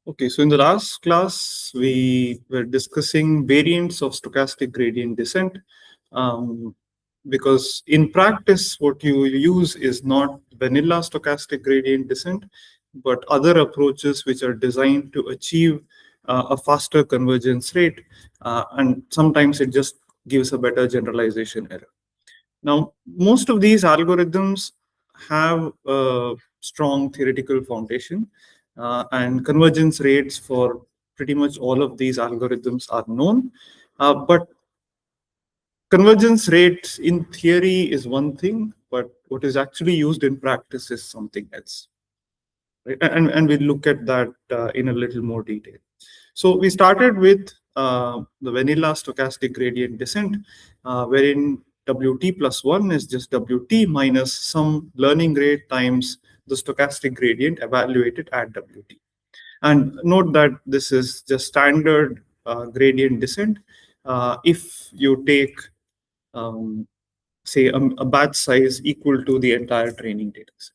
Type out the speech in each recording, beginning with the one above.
Okay, so in the last class, we were discussing variants of stochastic gradient descent. Um, because in practice, what you use is not vanilla stochastic gradient descent, but other approaches which are designed to achieve a faster convergence rate. And sometimes it just gives a better generalization error. Now, most of these algorithms have a strong theoretical foundation, and convergence rates for pretty much all of these algorithms are known. But convergence rates in theory is one thing, but what is actually used in practice is something else. Right? And we'll look at that in a little more detail. So we started with the vanilla stochastic gradient descent, wherein Wt plus 1 is just Wt minus some learning rate times the stochastic gradient evaluated at Wt. And note that this is just standard gradient descent. If you take, um, say, a batch size equal to the entire training data set.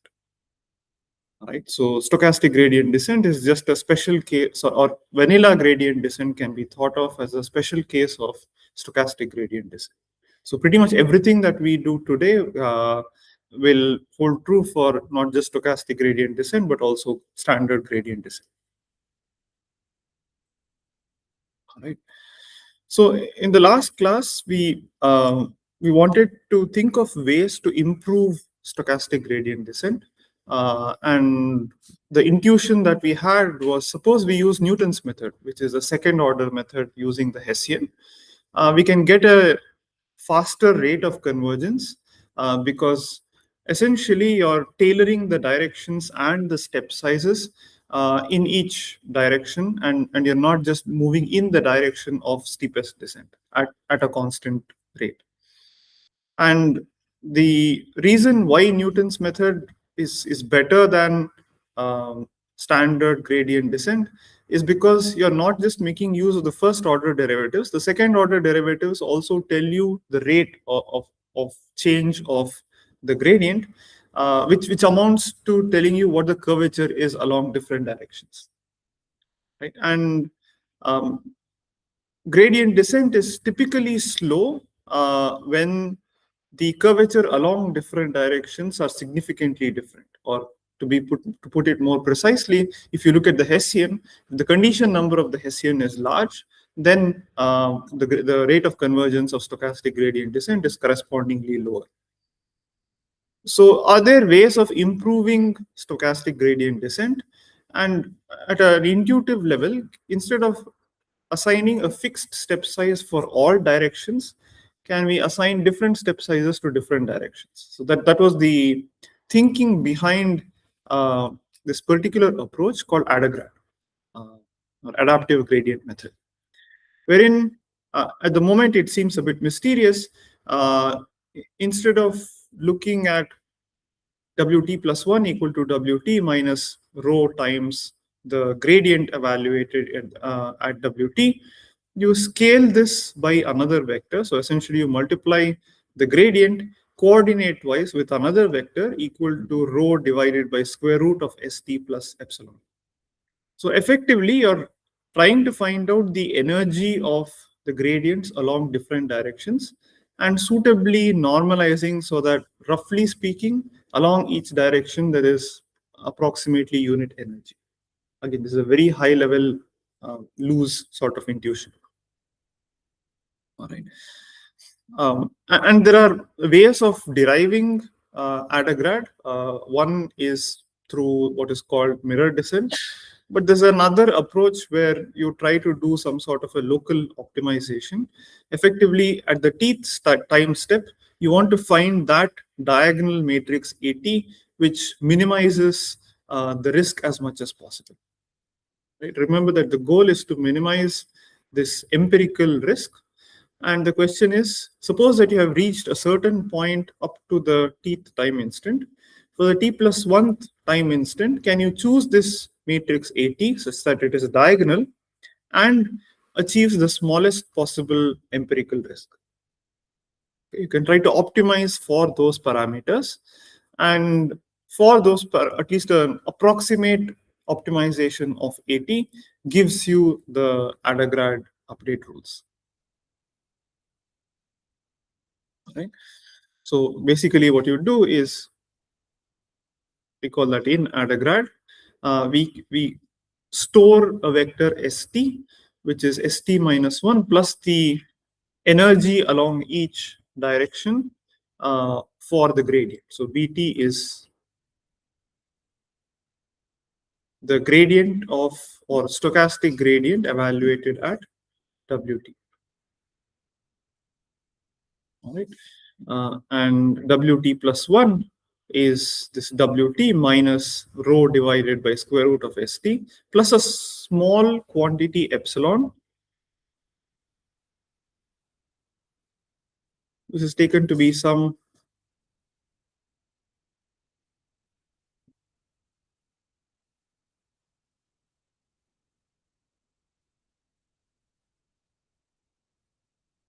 Right. So stochastic gradient descent is just a special case, or vanilla gradient descent can be thought of as a special case of stochastic gradient descent. So pretty much everything that we do today will hold true for not just stochastic gradient descent, but also standard gradient descent. All right. So in the last class, we wanted to think of ways to improve stochastic gradient descent. And the intuition that we had was, suppose we use Newton's method, which is a second order method using the Hessian. We can get a faster rate of convergence because essentially you're tailoring the directions and the step sizes in each direction, and you're not just moving in the direction of steepest descent at a constant rate. And the reason why Newton's method is better than standard gradient descent is because you're not just making use of the first order derivatives. The second order derivatives also tell you the rate of change of the gradient, which amounts to telling you what the curvature is along different directions. Right? And um, gradient descent is typically slow when the curvature along different directions are significantly different. Or to put it more precisely, if you look at the Hessian, if the condition number of the Hessian is large, then the rate of convergence of stochastic gradient descent is correspondingly lower. So are there ways of improving stochastic gradient descent? And at an intuitive level, instead of assigning a fixed step size for all directions, can we assign different step sizes to different directions? So that was the thinking behind this particular approach called ADAGRAD, or adaptive gradient method, wherein at the moment it seems a bit mysterious. Instead of looking at Wt plus 1 equal to Wt minus rho times the gradient evaluated at Wt, you scale this by another vector. So essentially you multiply the gradient coordinate wise with another vector equal to rho divided by square root of st plus epsilon. So effectively you're trying to find out the energy of the gradients along different directions and suitably normalizing so that, roughly speaking, along each direction there is approximately unit energy. Again, this is a very high level, loose sort of intuition. All right. And there are ways of deriving ADAGRAD. One is through what is called mirror descent, but there's another approach where you try to do some sort of a local optimization. Effectively, at the tth time step, you want to find that diagonal matrix AT, which minimizes the risk as much as possible. Right? Remember that the goal is to minimize this empirical risk. And the question is, suppose that you have reached a certain point up to the tth time instant. For the t plus 1th time instant, can you choose this matrix AT such that it is diagonal and achieves the smallest possible empirical risk? You can try to optimize for those parameters. And for those, at least an approximate optimization of AT gives you the Adagrad update rules. Right? So basically what you do is, we call that in Adagrad, we store a vector st, which is st minus 1 plus the energy along each direction for the gradient. So Bt is the gradient of, or stochastic gradient evaluated at Wt. All right. And Wt plus 1 is this Wt minus rho divided by square root of St plus a small quantity epsilon. This is taken to be some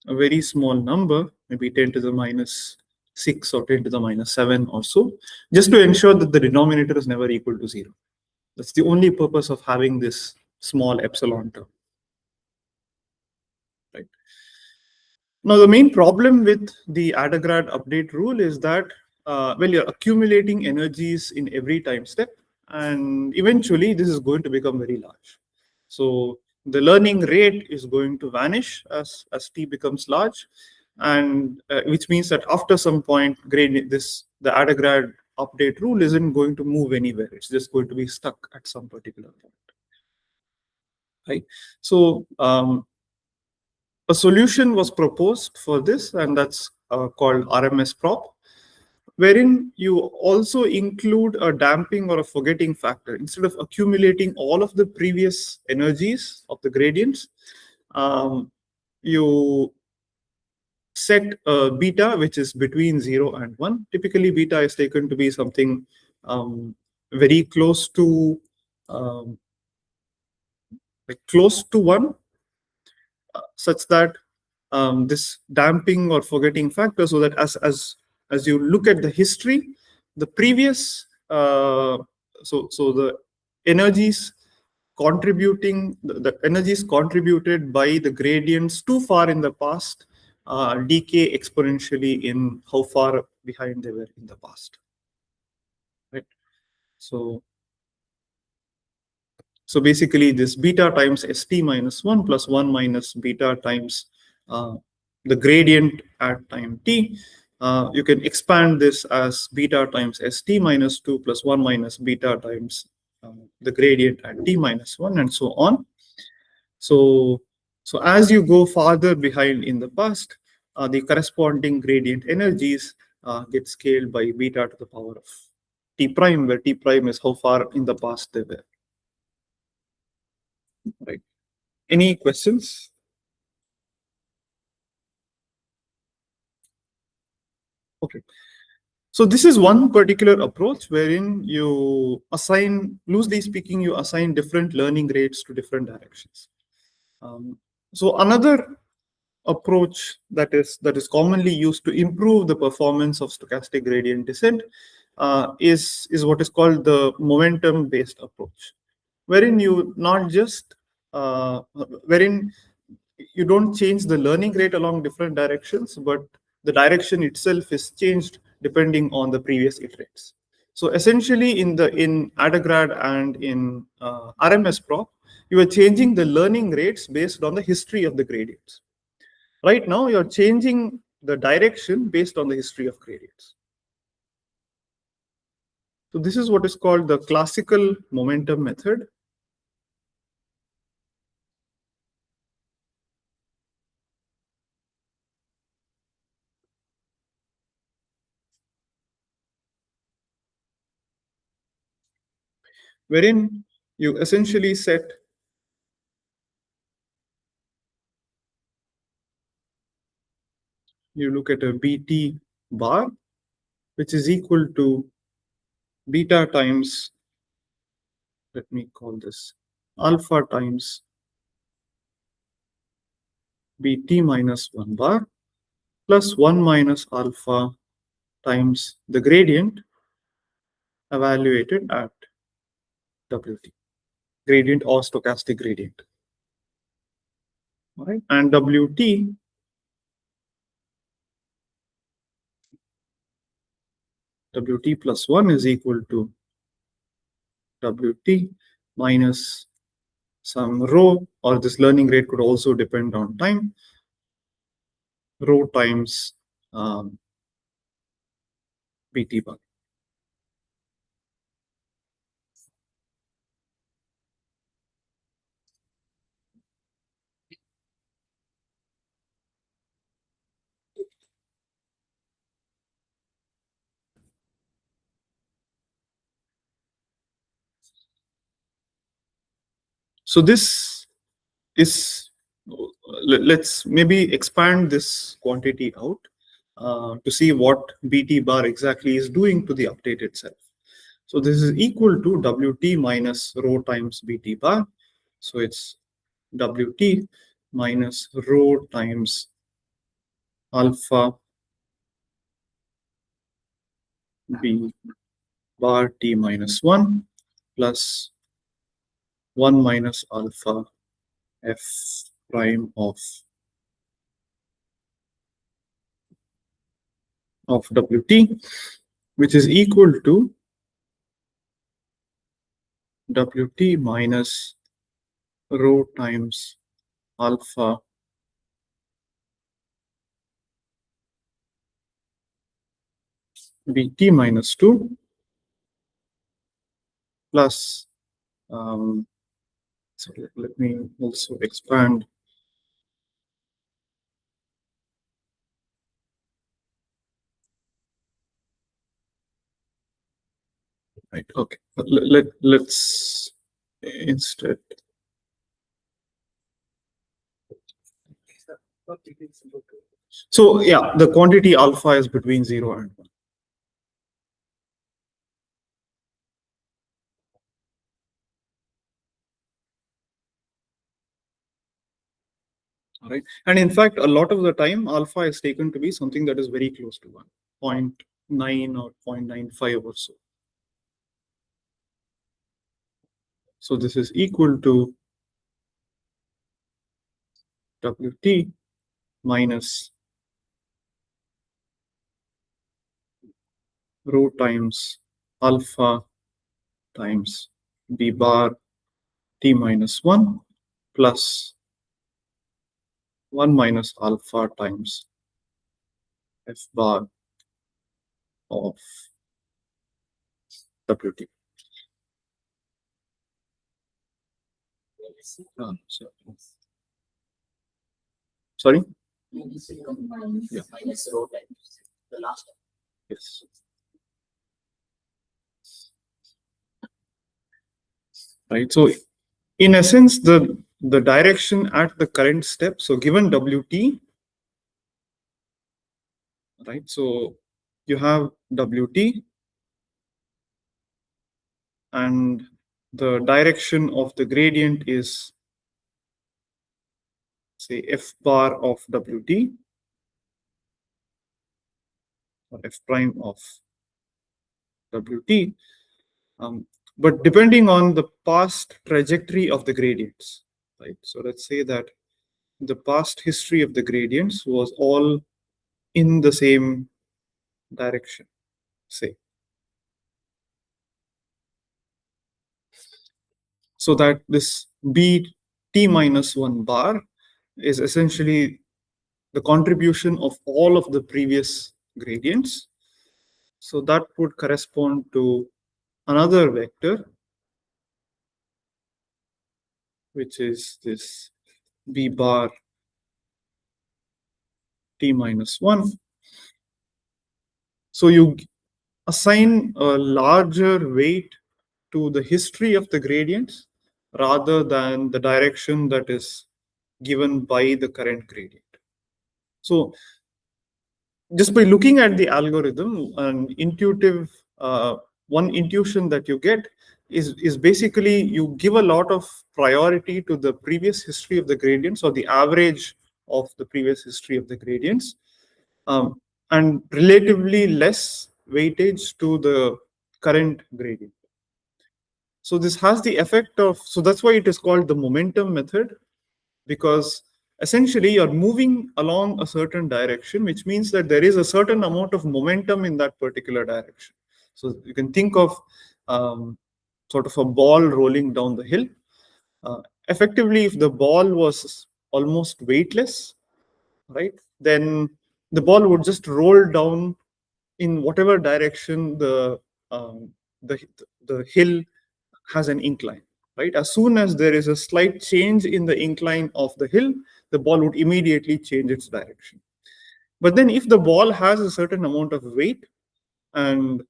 a very small number, maybe 10 to the minus 6 or 10 to the minus 7 or so, just to ensure that the denominator is never equal to 0. That's the only purpose of having this small epsilon term. Right. Now, the main problem with the Adagrad update rule is that, well, you're accumulating energies in every time step, and eventually this is going to become very large. So the learning rate is going to vanish as t becomes large, and which means that after some point, the Adagrad update rule isn't going to move anywhere. It's just going to be stuck at some particular point. Right. So a solution was proposed for this, and that's called RMS prop, wherein you also include a damping or a forgetting factor. Instead of accumulating all of the previous energies of the gradients, you set a beta which is between 0 and 1. Typically, beta is taken to be something very close to close to 1, such that this damping or forgetting factor, so that as you look at the history, the previous so the energies the energies contributed by the gradients too far in the past decay exponentially in how far behind they were in the past. Right. So basically, this beta times st minus 1 plus 1 minus beta times the gradient at time t. You can expand this as beta times st minus 2 plus 1 minus beta times the gradient at t minus 1, and so on. So as you go farther behind in the past, the corresponding gradient energies get scaled by beta to the power of t prime, where t prime is how far in the past they were. Right. Any questions? Okay. So this is one particular approach wherein you assign, loosely speaking, you assign different learning rates to different directions. So another approach that is commonly used to improve the performance of stochastic gradient descent is what is called the momentum-based approach, wherein you not just wherein you don't change the learning rate along different directions, but the direction itself is changed depending on the previous iterates. So essentially, in Adagrad and in RMS prop, you are changing the learning rates based on the history of the gradients. Right now, you're changing the direction based on the history of gradients. So this is what is called the classical momentum method. Wherein you essentially you look at a BT bar, which is equal to beta times, let me call this alpha times BT minus 1 bar plus 1 minus alpha times the gradient evaluated at Wt. gradient or stochastic gradient. All right, and Wt plus 1 is equal to Wt minus some rho, or this learning rate could also depend on time, rho times Bt bar. So this is, let's maybe expand this quantity out to see what Bt bar exactly is doing to the update itself. So this is equal to Wt minus rho times Bt bar. So it's Wt minus rho times alpha B bar T minus 1 plus 1 minus alpha F prime of Wt, which is equal to Wt minus rho times alpha Bt minus 2 plus, so let me also expand. Right, okay. Let's instead. So yeah, the quantity alpha is between 0 and 1. All right. And in fact, a lot of the time, alpha is taken to be something that is very close to 1, 0.9 or 0.95 or so. So this is equal to Wt minus rho times alpha times B bar T minus 1 plus 1 minus alpha times F bar of Wt. Sorry? Yeah. Yes. Right. So in essence, the direction at the current step, so given Wt, right? So you have Wt and the direction of the gradient is, say, F bar of Wt or F prime of Wt. But depending on the past trajectory of the gradients, right? So let's say that the past history of the gradients was all in the same direction, say. So that this B T minus 1 bar is essentially the contribution of all of the previous gradients. So that would correspond to another vector, which is this B bar T minus 1. So you assign a larger weight to the history of the gradients rather than the direction that is given by the current gradient. So just by looking at the algorithm, an intuitive one intuition that you get is basically you give a lot of priority to the previous history of the gradients or the average of the previous history of the gradients, and relatively less weightage to the current gradient. So this has the effect of, so that's why it is called the momentum method, because essentially you're moving along a certain direction, which means that there is a certain amount of momentum in that particular direction. So you can think of um, sort of a ball rolling down the hill. Effectively, if the ball was almost weightless, right, then the ball would just roll down in whatever direction um, the the hill has an incline, right? As soon as there is a slight change in the incline of the hill, the ball would immediately change its direction. But then, if the ball has a certain amount of weight, and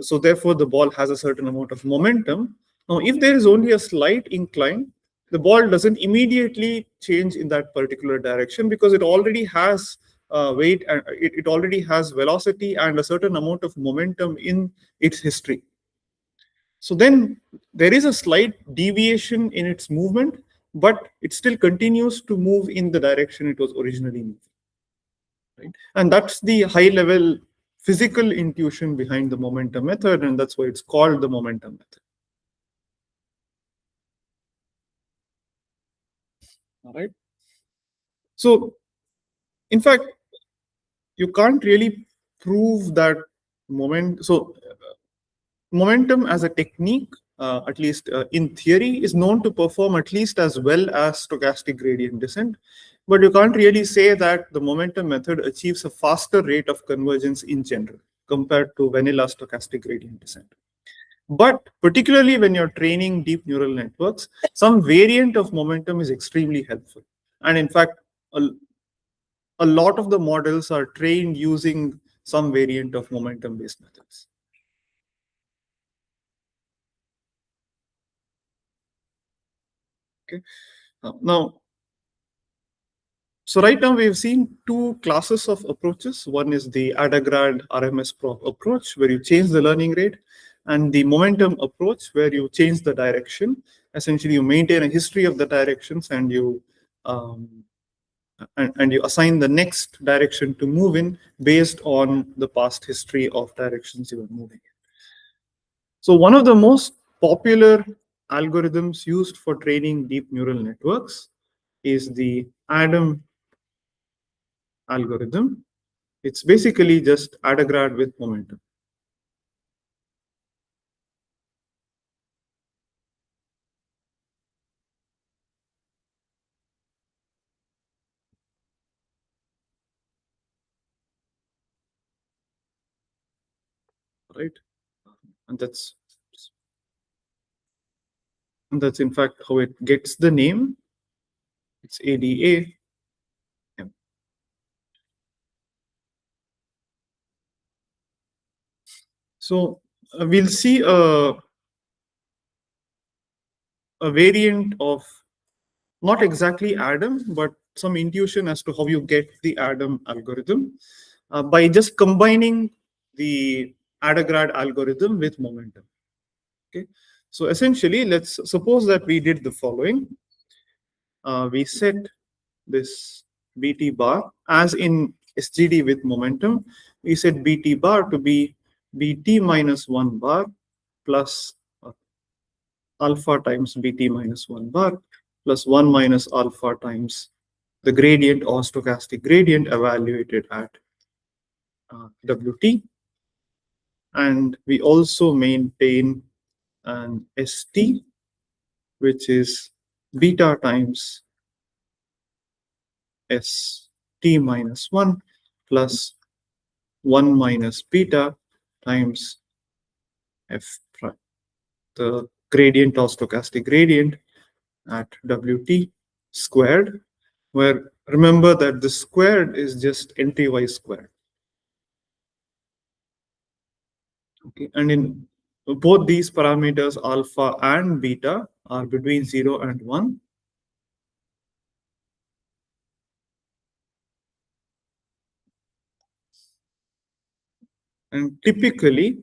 so therefore the ball has a certain amount of momentum. Now, if there is only a slight incline, the ball doesn't immediately change in that particular direction because it already has weight and it already has velocity and a certain amount of momentum in its history. So then there is a slight deviation in its movement, but it still continues to move in the direction it was originally moving. Right? And that's the high level physical intuition behind the momentum method, and that's why it's called the momentum method. All right. So, in fact, you can't really prove that moment. So, momentum as a technique, at least in theory, is known to perform at least as well as stochastic gradient descent. But you can't really say that the momentum method achieves a faster rate of convergence in general compared to vanilla stochastic gradient descent. But particularly when you're training deep neural networks, some variant of momentum is extremely helpful. And in fact, a, a lot of the models are trained using some variant of momentum based methods. Okay. Now, so right now we've seen two classes of approaches. One is the Adagrad RMS prop approach, where you change the learning rate, and the momentum approach, where you change the direction. Essentially, you maintain a history of the directions, and um, you assign the next direction to move in based on the past history of directions you are moving in. So one of the most popular algorithms used for training deep neural networks is the Adam algorithm. It's basically just Adagrad with momentum. Right? And that's in fact how it gets the name. It's ADA. Yeah. So we'll see a variant of not exactly Adam, but some intuition as to how you get the Adam algorithm by just combining the Adagrad algorithm with momentum. Okay, so essentially, let's suppose that we did the following. We set this BT bar as in SGD with momentum. We set BT bar to be BT minus 1 bar plus alpha times BT minus 1 bar plus 1 minus alpha times the gradient or stochastic gradient evaluated at WT. And we also maintain an ST, which is beta times ST minus 1 plus 1 minus beta times F prime, the gradient or stochastic gradient at WT squared, where remember that the squared is just entry-wise squared. Okay, and in both these parameters, alpha and beta are between 0 and 1. And typically,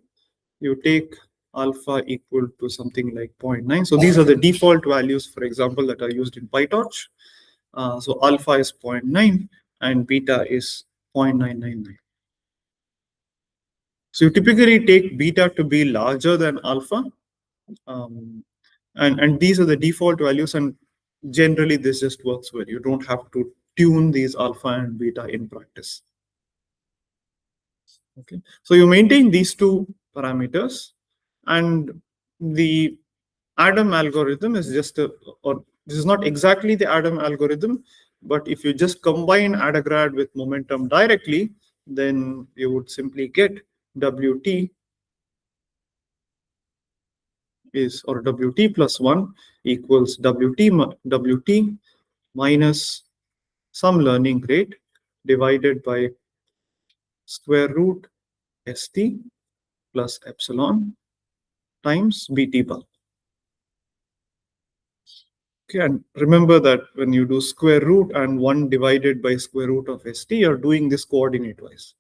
you take alpha equal to something like 0.9. So these are the default values, for example, that are used in PyTorch. So alpha is 0.9 and beta is 0.999. So you typically take beta to be larger than alpha um, and these are the default values, and generally this just works well. You don't have to tune these alpha and beta in practice. Okay, so you maintain these two parameters, and the Adam algorithm is just a, or this is not exactly the Adam algorithm, but if you just combine Adagrad with momentum directly, then you would simply get WT is, or WT plus 1 equals WT minus some learning rate divided by square root ST plus epsilon times BT bar. Okay, and remember that when you do square root and 1 divided by square root of ST, you're doing this coordinate wise.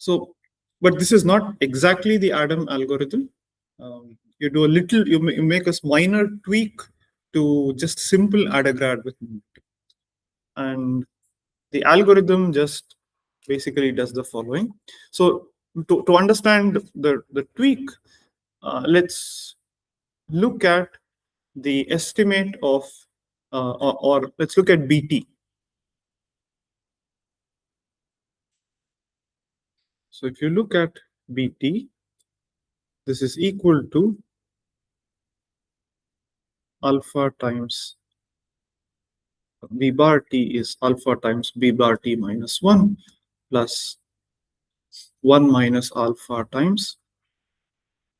So, but this is not exactly the Adam algorithm. You do a little, you make a minor tweak to just simple Adagrad with momentum. And the algorithm just basically does the following. So to understand the tweak, let's look at the estimate of, or let's look at BT. So if you look at BT, this is equal to alpha times B bar T is alpha times B bar T minus 1 plus 1 minus alpha times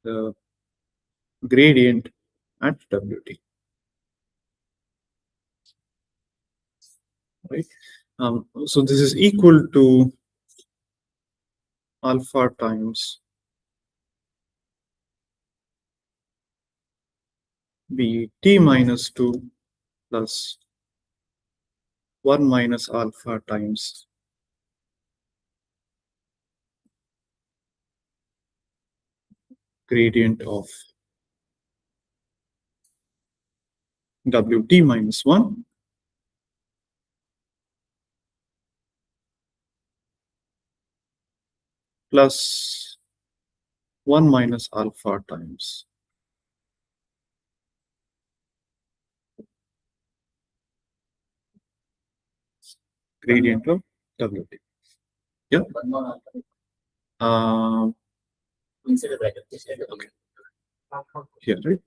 the gradient at WT. Right? So this is equal to alpha times BT minus 2 plus 1 minus alpha times gradient of WT minus 1 plus 1 minus alpha times gradient of WT. Yeah. Okay. Here, right?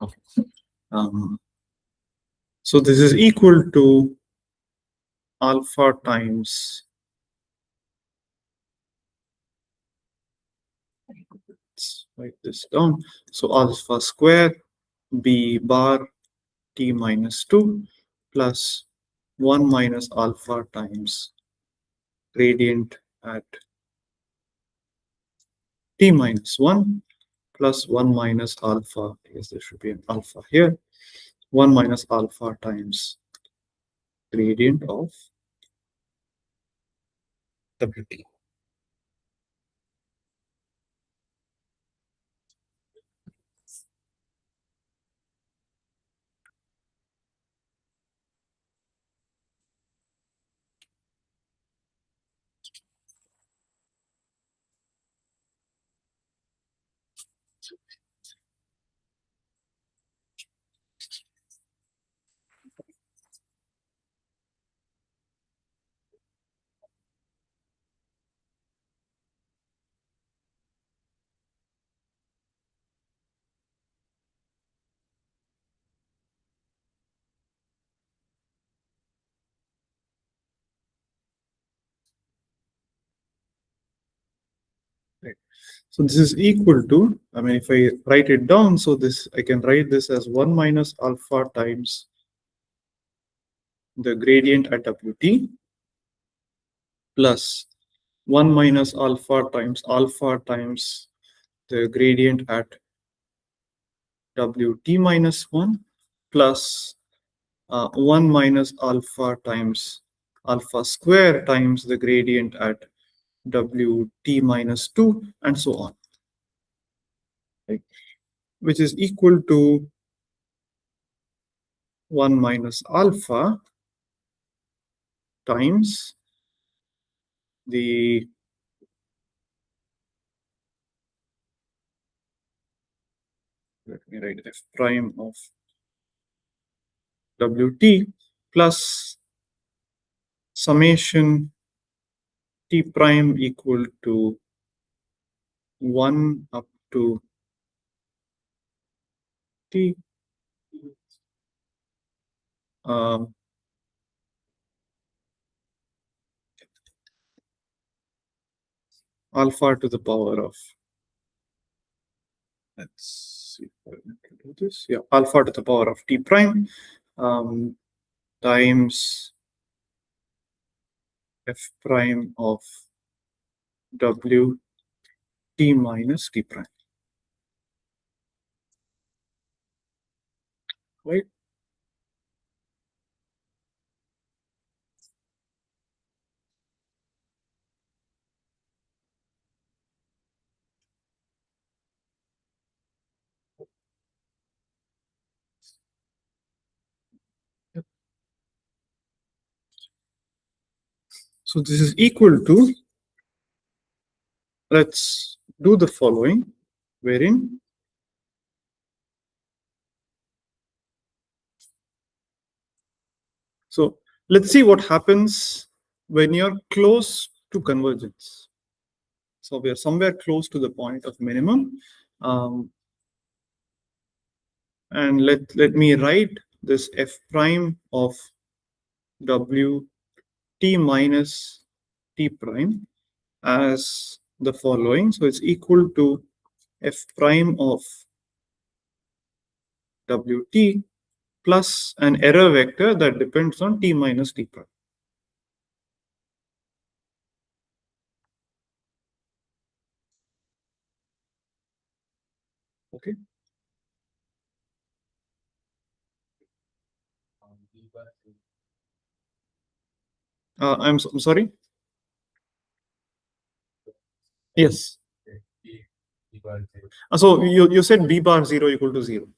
Okay. So this is equal to alpha times, let's write this down. So alpha square B bar T minus 2 plus 1 minus alpha times gradient at T minus 1 plus 1 minus alpha. Yes, there should be an alpha here. 1 minus alpha times gradient of WT. Right. So this is equal to, I mean, if I write it down, so this, I can write this as 1 minus alpha times the gradient at WT plus 1 minus alpha times the gradient at Wt minus 1 plus 1 minus alpha times alpha square times the gradient at Wt minus 2 and so on, right? Which is equal to 1 minus alpha times the let me write f prime of Wt plus summation t prime equal to 1 up to t um, alpha to the power of, let's see if I can do this. Yeah, alpha to the power of t prime times f prime of W t minus t prime, right? So this is equal to, let's do the following, wherein so let's see what happens when you're close to convergence. So we are somewhere close to the point of minimum. And let me write this f prime of W t minus t prime as the following. So it's equal to f prime of Wt plus an error vector that depends on t minus t prime. Okay. I'm sorry. Yes. So you said b bar 0 equal to 0.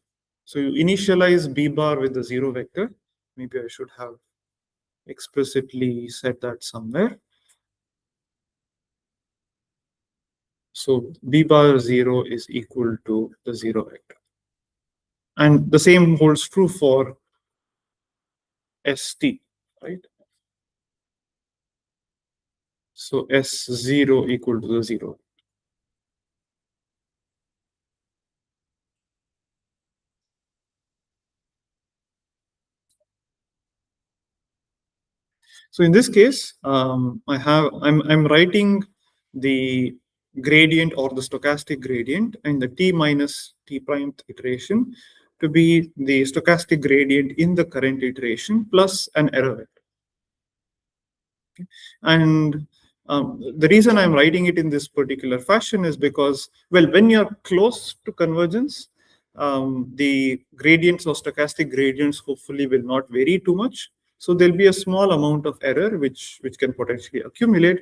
So you initialize b bar with the 0 vector. Maybe I should have explicitly said that somewhere. So b bar 0 is equal to the 0 vector. And the same holds true for st, right? So S0 equal to the 0. So in this case, I'm writing the gradient or the stochastic gradient and the t minus t prime iteration to be the stochastic gradient in the current iteration plus an error vector. Okay. And the reason I'm writing it in this particular fashion is because, well, when you're close to convergence, the gradients or stochastic gradients hopefully will not vary too much. So there'll be a small amount of error which can potentially accumulate.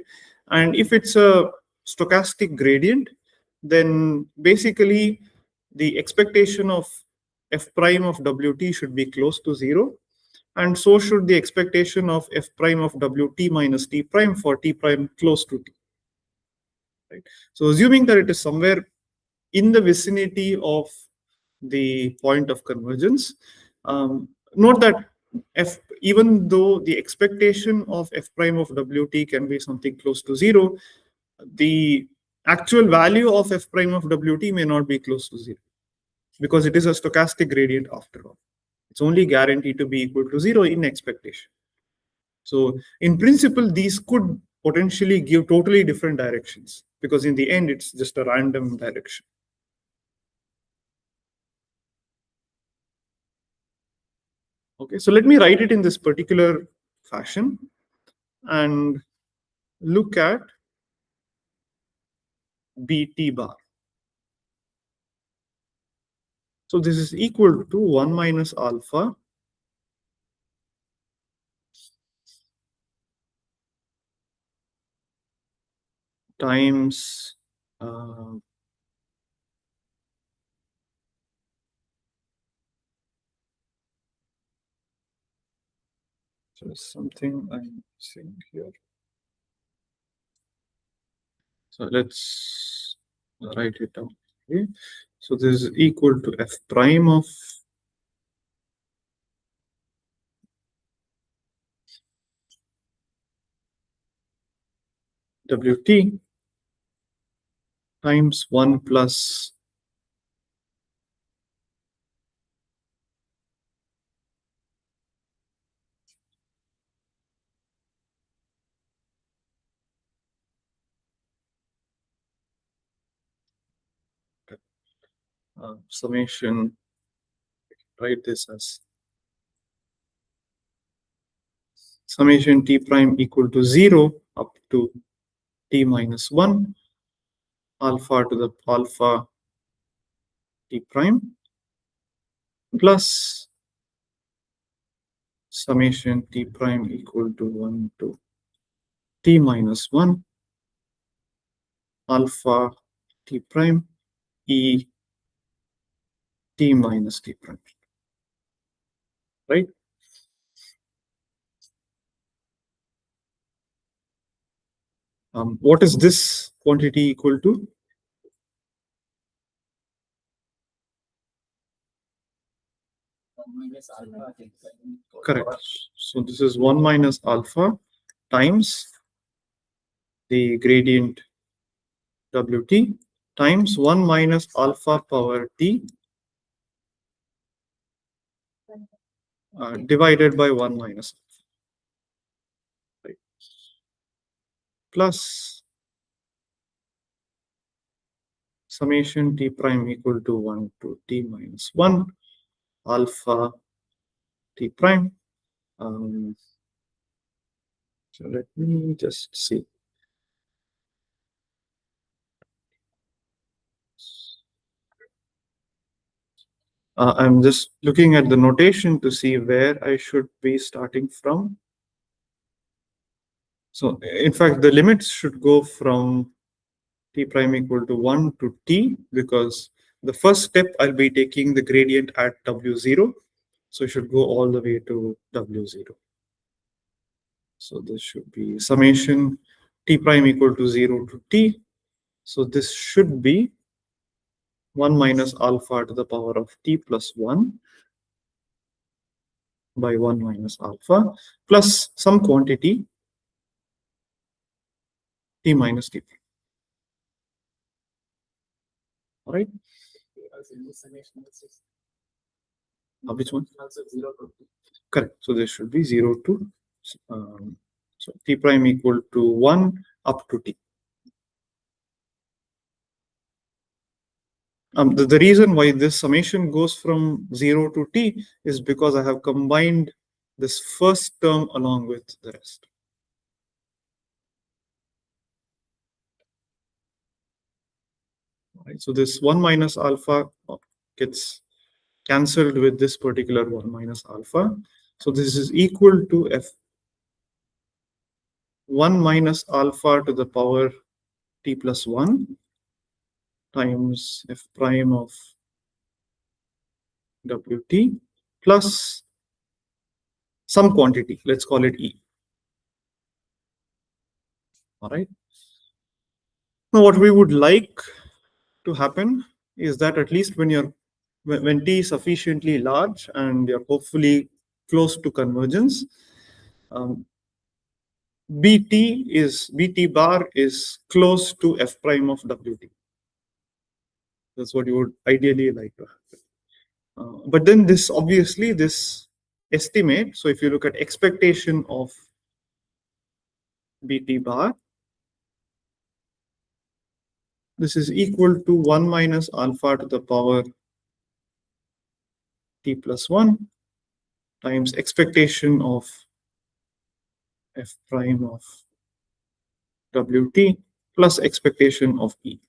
And if it's a stochastic gradient, then basically the expectation of f prime of Wt should be close to 0. And so should the expectation of f prime of Wt minus t prime for t prime close to t. Right? So assuming that it is somewhere in the vicinity of the point of convergence, note that even though the expectation of f prime of Wt can be something close to 0, the actual value of f prime of Wt may not be close to 0 because it is a stochastic gradient after all. It's only guaranteed to be equal to 0 in expectation. So in principle, these could potentially give totally different directions because in the end, it's just a random direction. Okay, so let me write it in this particular fashion and look at Bt bar. So this is equal to 1 minus alpha times there's something I'm missing here. So let's write it down. Okay. So this is equal to f prime of Wt times 1 plus summation, write this as summation t prime equal to 0 up to t minus 1 alpha to the alpha t prime plus summation t prime equal to 1 to t minus 1 alpha t prime e t minus t prime, right? What is this quantity equal to? Correct. So this is 1 minus alpha times the gradient Wt times 1 minus alpha power t divided by 1 minus alpha, right? Plus summation t prime equal to 1 to t minus 1 alpha t prime. So let me just see. I'm just looking at the notation to see where I should be starting from. So in fact, the limits should go from t prime equal to 1 to t, because the first step I'll be taking the gradient at w0. So it should go all the way to w0. So this should be summation t prime equal to 0 to t. So this should be 1 minus alpha to the power of t plus 1 by 1 minus alpha plus some quantity t minus t prime. All right. Which one? Correct. So this should be 0 to so t prime equal to 1 up to t. The reason why this summation goes from 0 to t is because I have combined this first term along with the rest. Right, so this 1 minus alpha gets cancelled with this particular 1 minus alpha. So this is equal to f 1 minus alpha to the power t plus 1 times f prime of Wt plus some quantity, let's call it E. All right. Now what we would like to happen is that at least when t is sufficiently large and you're hopefully close to convergence, bt bar is close to f prime of Wt. That's what you would ideally like to happen. But then this obviously this estimate, so if you look at expectation of bt bar, this is equal to 1 minus alpha to the power t plus 1 times expectation of f prime of Wt plus expectation of E.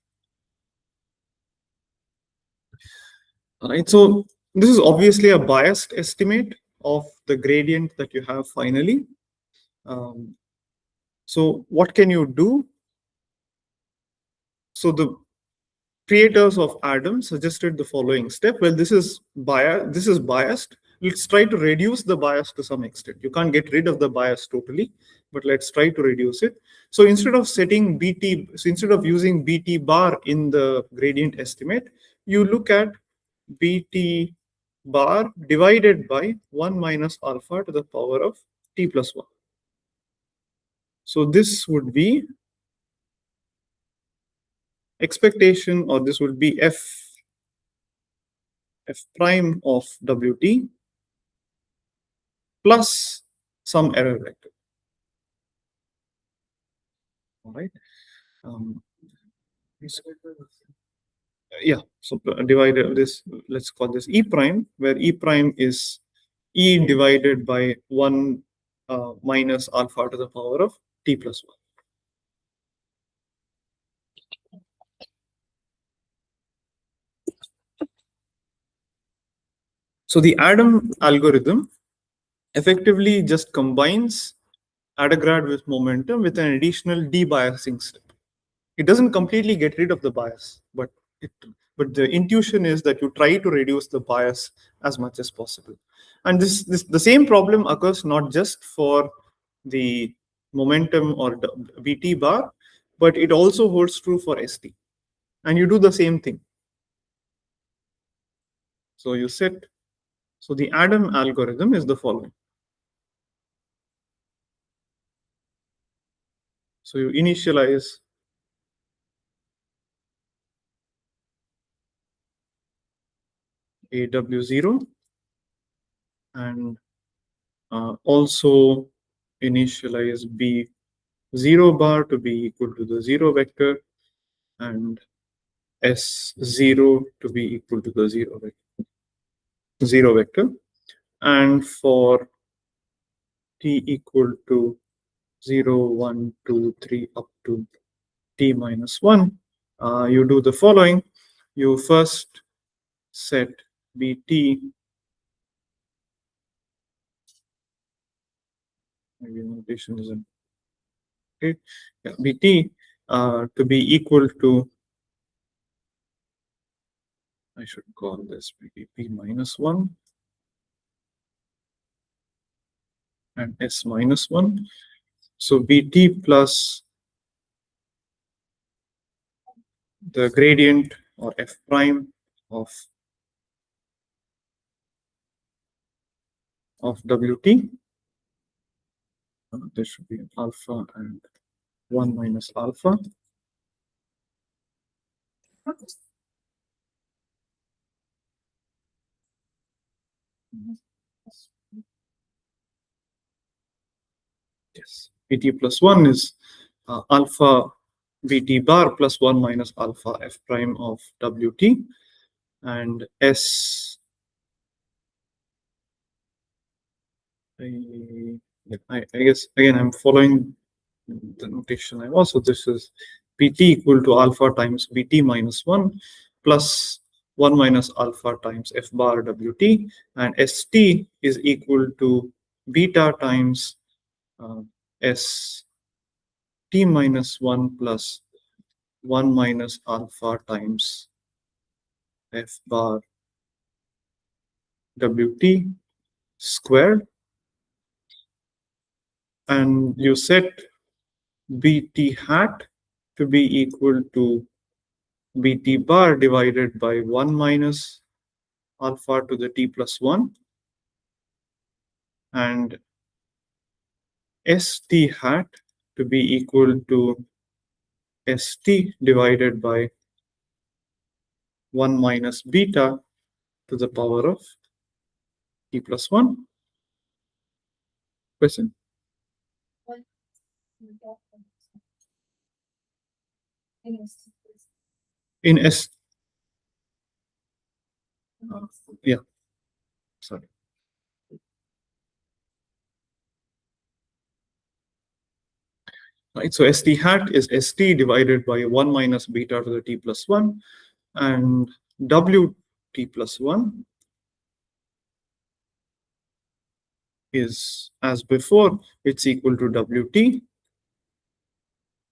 Right. So this is obviously a biased estimate of the gradient that you have finally. Um, so what can you do? So the creators of Adam suggested the following step. Well, this is bias. This is biased. Let's try to reduce the bias to some extent. You can't get rid of the bias totally, but let's try to reduce it. So instead of setting BT, so instead of using BT bar in the gradient estimate, you look at BT bar divided by 1 minus alpha to the power of t plus 1. So this would be expectation, or this would be f prime of Wt plus some error vector. All right. Um, yeah. So divided this, let's call this E prime, where E prime is E divided by 1 minus alpha to the power of t plus 1. So the Adam algorithm effectively just combines Adagrad with momentum with an additional debiasing step. It doesn't completely get rid of the bias, it but the intuition is that you try to reduce the bias as much as possible. And this the same problem occurs not just for the momentum or the BT bar, but it also holds true for ST. And you do the same thing. So you set, so the Adam algorithm is the following. So you initialize AW0 and also initialize B0 bar to be equal to the 0 vector and S0 to be equal to the 0 vector. And for t equal to 0, 1, 2, 3 up to t minus 1, you do the following. You first set Bt, maybe notation isn't okay, yeah, Bt to be equal to, I should call this maybe p minus 1 and s minus 1. So Bt plus the gradient or f prime of Wt. There should be alpha and 1 minus alpha. Yes, Bt plus 1 is alpha Bt bar plus 1 minus alpha f prime of Wt, and S, I guess again I'm following the notation. I also, this is Bt equal to alpha times Bt minus 1 plus 1 minus alpha times f bar Wt, and St is equal to beta times S t minus 1 plus 1 minus alpha times f bar Wt squared, and you set Bt hat to be equal to Bt bar divided by 1 minus alpha to the t plus 1 and St hat to be equal to St divided by 1 minus beta to the power of t plus 1. Question? In S, yeah, sorry. Right, so St hat is St divided by 1 minus beta to the t plus 1, and W t plus 1 is, as before, it's equal to wt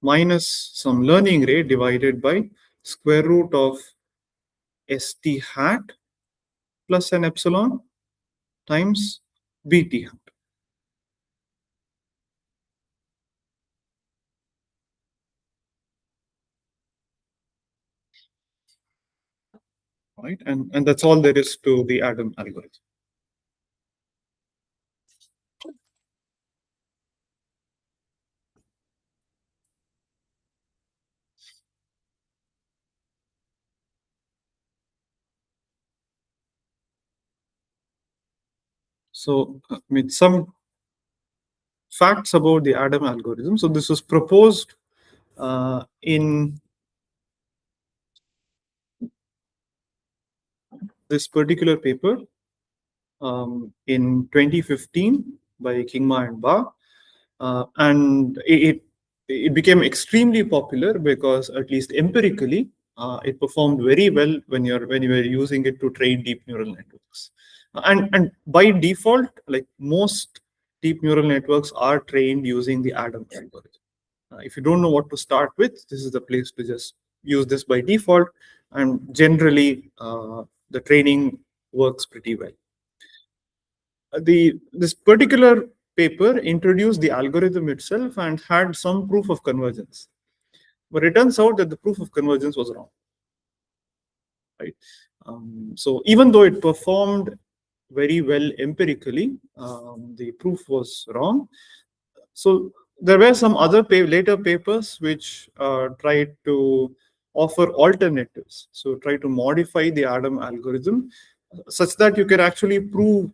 minus some learning rate divided by square root of st hat plus an epsilon times bt hat. Right? And that's all there is to the Adam algorithm. So, with some facts about the Adam algorithm. So, this was proposed in this particular paper in 2015 by Kingma and Ba, and it became extremely popular because, at least empirically, it performed very well when you were using it to train deep neural networks. And by default, like most deep neural networks are trained using the Adam algorithm. If you don't know what to start with, this is the place to just use this by default, and generally the training works pretty well. This particular paper introduced the algorithm itself and had some proof of convergence, but it turns out that the proof of convergence was wrong. Right. So even though it performed very well empirically, the proof was wrong. So there were some other later papers which tried to offer alternatives. So try to modify the Adam algorithm such that you can actually prove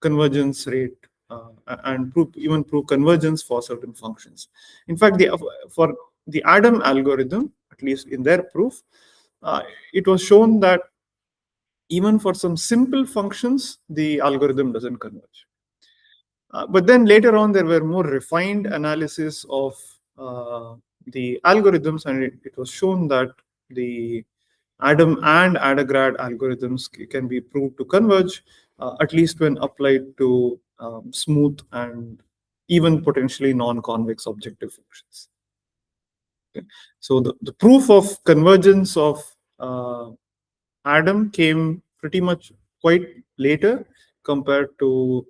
convergence rate and even prove convergence for certain functions. In fact, for the Adam algorithm, at least in their proof, it was shown that even for some simple functions, the algorithm doesn't converge. But then later on, there were more refined analysis of the algorithms, and it was shown that the Adam and Adagrad algorithms can be proved to converge, at least when applied to smooth and even potentially non-convex objective functions. Okay. So the proof of convergence of Adam came pretty much quite later compared to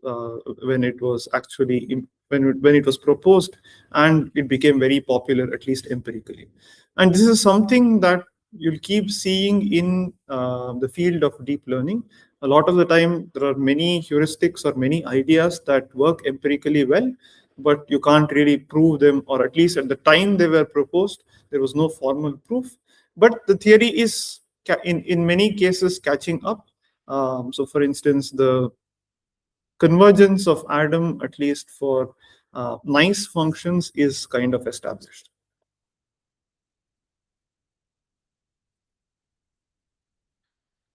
when it was actually when it was proposed, and it became very popular, at least empirically. And this is something that you'll keep seeing in the field of deep learning. A lot of the time, there are many heuristics or many ideas that work empirically well, but you can't really prove them, or at least at the time they were proposed, there was no formal proof. But the theory is in many cases catching up. So, for instance, the convergence of Adam, at least for nice functions, is kind of established.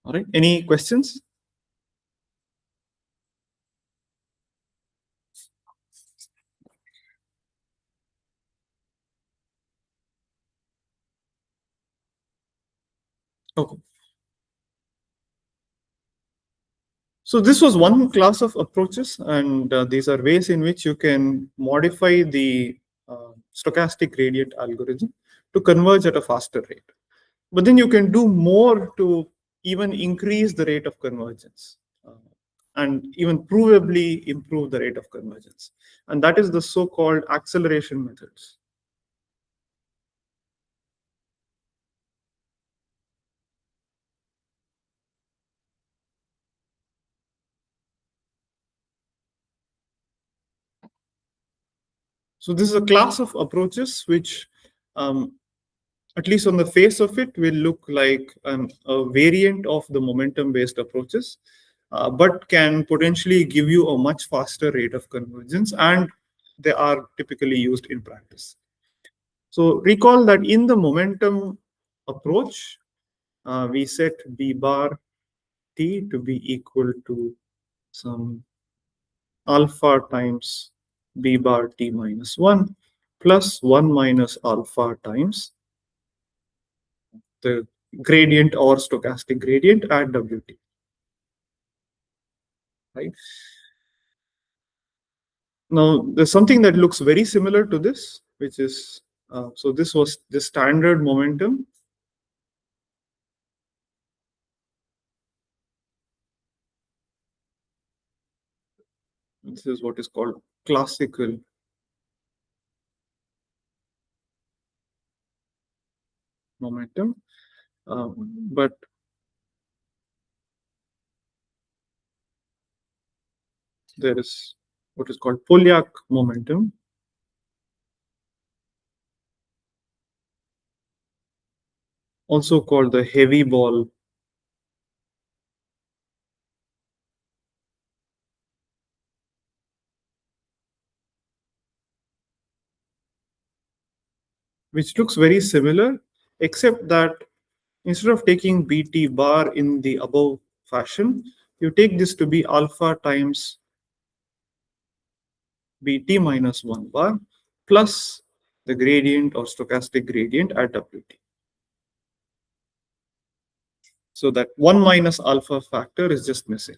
All right. Any questions? Okay. So this was one class of approaches, and these are ways in which you can modify the stochastic gradient algorithm to converge at a faster rate. But then you can do more to even increase the rate of convergence and even provably improve the rate of convergence. And that is the so-called acceleration methods. So this is a class of approaches which, at least on the face of it, will look like a variant of the momentum-based approaches, but can potentially give you a much faster rate of convergence, and they are typically used in practice. So recall that in the momentum approach, we set b bar t to be equal to some alpha times b bar t minus 1 plus 1 minus alpha times the gradient or stochastic gradient at Wt, right? Now, there's something that looks very similar to this, which is so this was the standard momentum. This is what is called classical momentum. But there is what is called Polyak momentum, also called the heavy ball which looks very similar, except that instead of taking Bt bar in the above fashion, you take this to be alpha times Bt minus 1 bar plus the gradient or stochastic gradient at Wt. So that 1 minus alpha factor is just missing.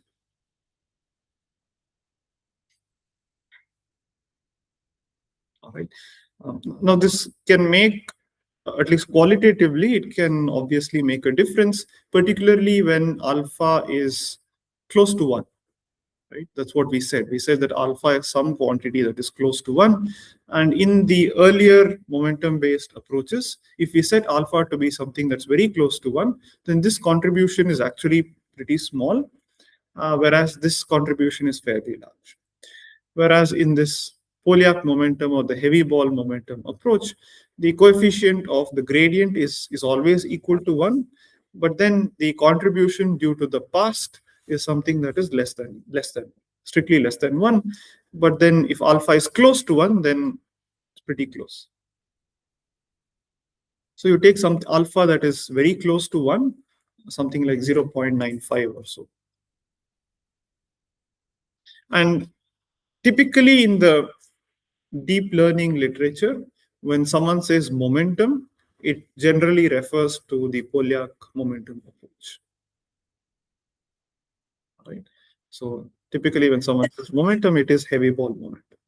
All right. Now, this can make, at least qualitatively, it can obviously make a difference, particularly when alpha is close to 1. Right? That's what we said. We said that alpha is some quantity that is close to 1. And in the earlier momentum-based approaches, if we set alpha to be something that's very close to 1, then this contribution is actually pretty small, whereas this contribution is fairly large. Whereas in this Polyak momentum or the heavy ball momentum approach, the coefficient of the gradient is always equal to 1, but then the contribution due to the past is something that is less than strictly less than 1. But then if alpha is close to 1, then it's pretty close. So you take some alpha that is very close to 1, something like 0.95 or so. And typically in the deep learning literature, when someone says momentum, it generally refers to the Polyak momentum approach. Right? So typically when someone says momentum, it is heavy ball momentum.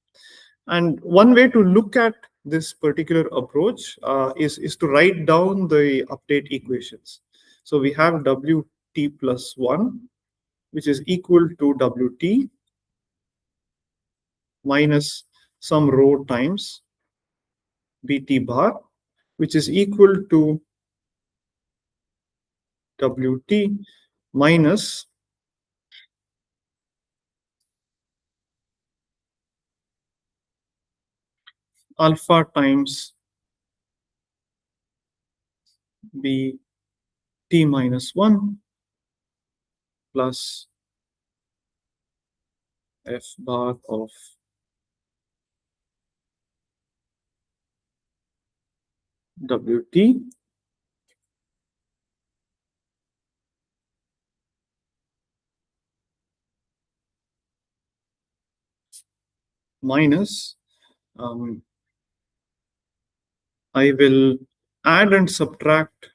And one way to look at this particular approach is to write down the update equations. So we have Wt plus 1, which is equal to Wt minus some rho times Bt bar, which is equal to Wt minus alpha times Bt minus 1 plus f bar of Wt minus, I will add and subtract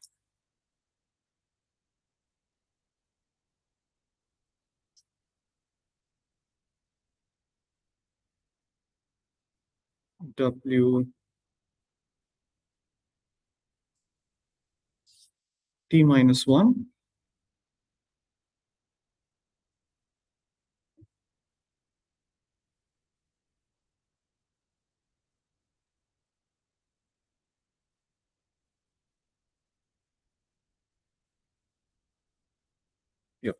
Wt minus 1 yep,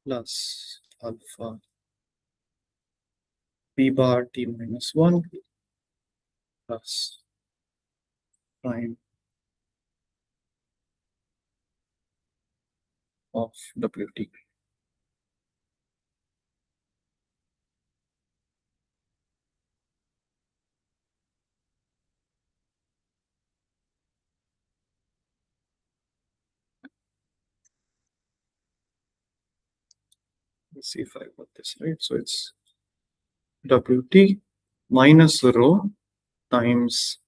plus alpha b bar t minus 1 plus prime of Wt. Let's see if I got this right. So it's Wt minus rho times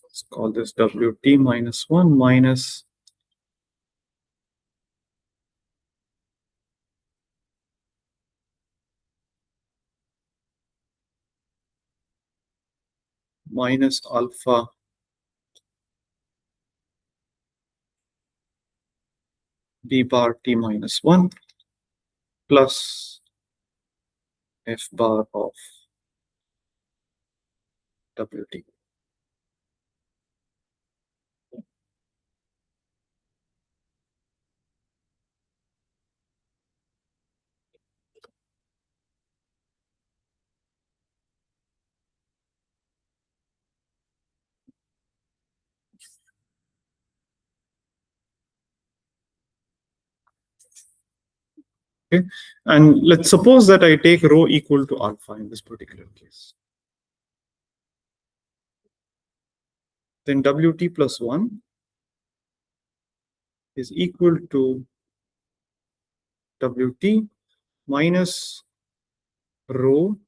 let's call this Wt minus 1 minus alpha b bar t minus 1 plus f bar of Wt. Okay, and let's suppose that I take rho equal to alpha in this particular case. Then Wt plus 1 is equal to Wt minus rho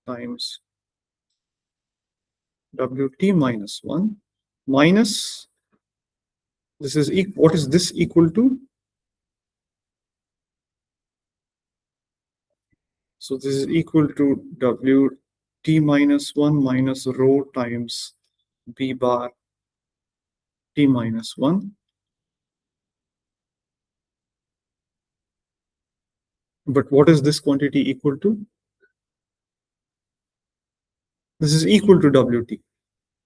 times Wt minus 1 minus, this is what is this equal to? So this is equal to Wt minus 1 minus rho times b bar t minus 1. But what is this quantity equal to? This is equal to Wt,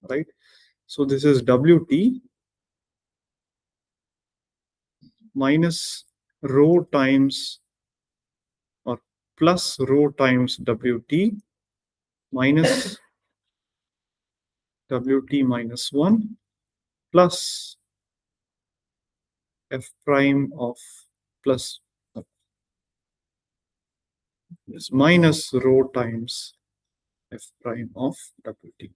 right? So this is Wt minus rho times or plus rho times Wt minus Wt minus 1 plus f prime of plus yes, minus rho times f prime of Wt.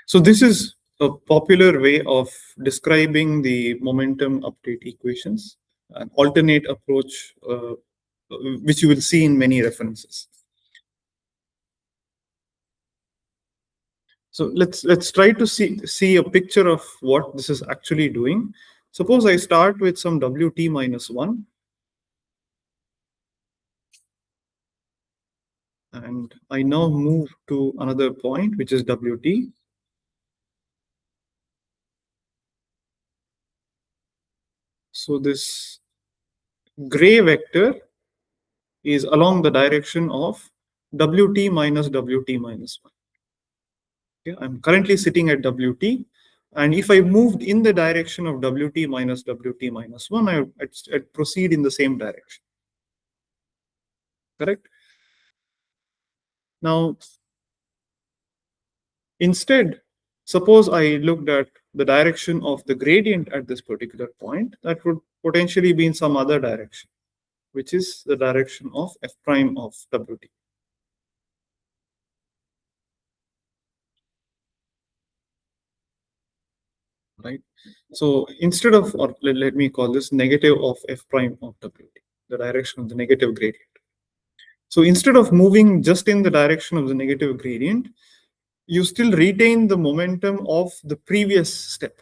So this is a popular way of describing the momentum update equations, an alternate approach, which you will see in many references. So let's try to see a picture of what this is actually doing. Suppose I start with some Wt minus 1, and I now move to another point, which is Wt. So this gray vector is along the direction of Wt minus Wt minus 1. Okay, I'm currently sitting at Wt, and if I moved in the direction of Wt minus Wt minus 1, I'd proceed in the same direction. Correct? Now, instead, suppose I looked at the direction of the gradient at this particular point, that would potentially be in some other direction, which is the direction of f prime of Wt. Right? So instead of, or let me call this negative of f prime of Wt, the direction of the negative gradient. So instead of moving just in the direction of the negative gradient, you still retain the momentum of the previous step.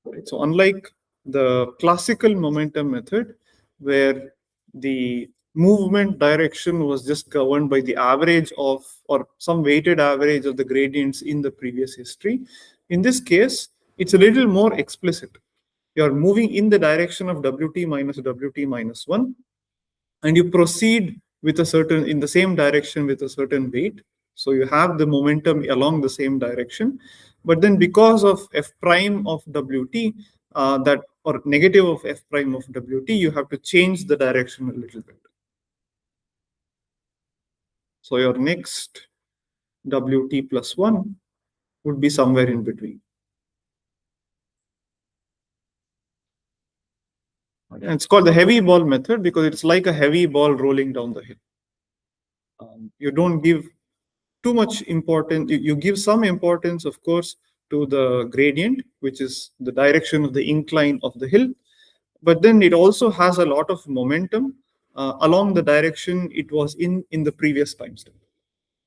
Right? So unlike the classical momentum method, where the movement direction was just governed by the average of, or some weighted average of the gradients in the previous history, in this case, it's a little more explicit. You're moving in the direction of Wt minus Wt minus 1, and you proceed with a certain in the same direction with a certain weight. So you have the momentum along the same direction, but then because of f prime of wt, that or negative of f prime of wt, you have to change the direction a little bit. So your next wt plus 1 would be somewhere in between. And it's called the heavy ball method because it's like a heavy ball rolling down the hill. You don't give too much importance. You give some importance, of course, to the gradient, which is the direction of the incline of the hill, but then it also has a lot of momentum along the direction it was in the previous time step.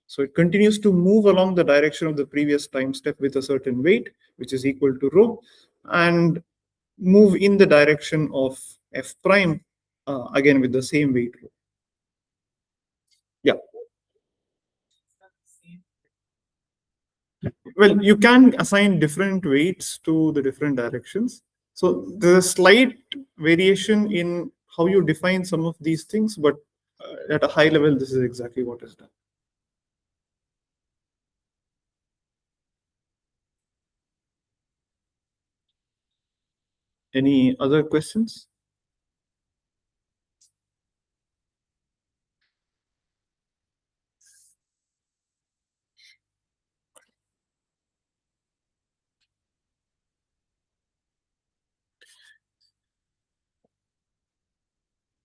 So it continues to move along the direction of the previous time step with a certain weight, which is equal to rho, and move in the direction of f prime, again with the same weight rho. Yeah. Well, you can assign different weights to the different directions. So there's a slight variation in how you define some of these things, but at a high level, this is exactly what is done. Any other questions?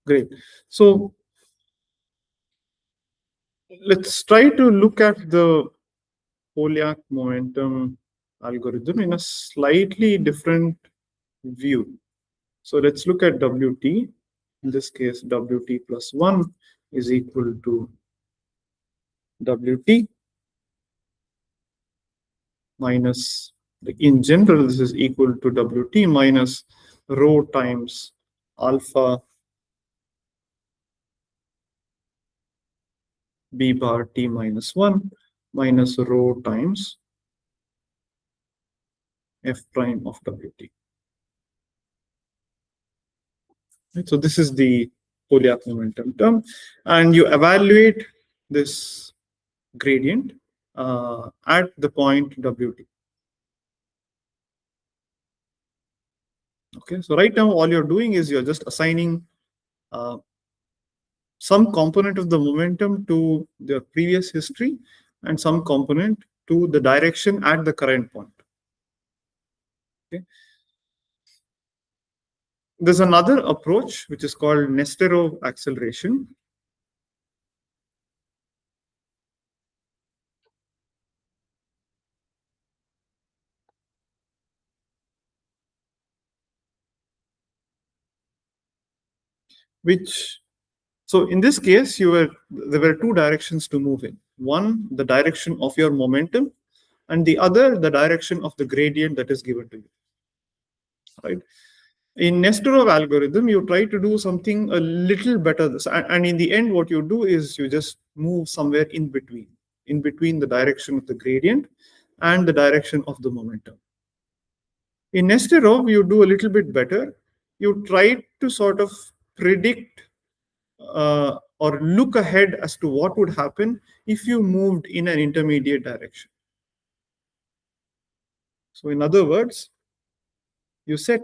Great. So let's try to look at the Polyak momentum algorithm in a slightly different view. So let's look at Wt. In this case, Wt plus 1 is equal to Wt minus, in general, this is equal to Wt minus rho times alpha b bar t minus 1 minus rho times f prime of Wt. Right? So this is the Polyak momentum term, and you evaluate this gradient at the point Wt. Okay, so right now all you're doing is you're just assigning uh, some component of the momentum to the previous history and some component to the direction at the current point. Okay. There's another approach which is called Nesterov acceleration. Which, so in this case, there were two directions to move in. One, the direction of your momentum, and the other, the direction of the gradient that is given to you. Right? In Nesterov algorithm, you try to do something a little better. And in the end, what you do is you just move somewhere in between the direction of the gradient and the direction of the momentum. In Nesterov, you do a little bit better. You try to sort of predict or look ahead as to what would happen if you moved in an intermediate direction. So, in other words, you set,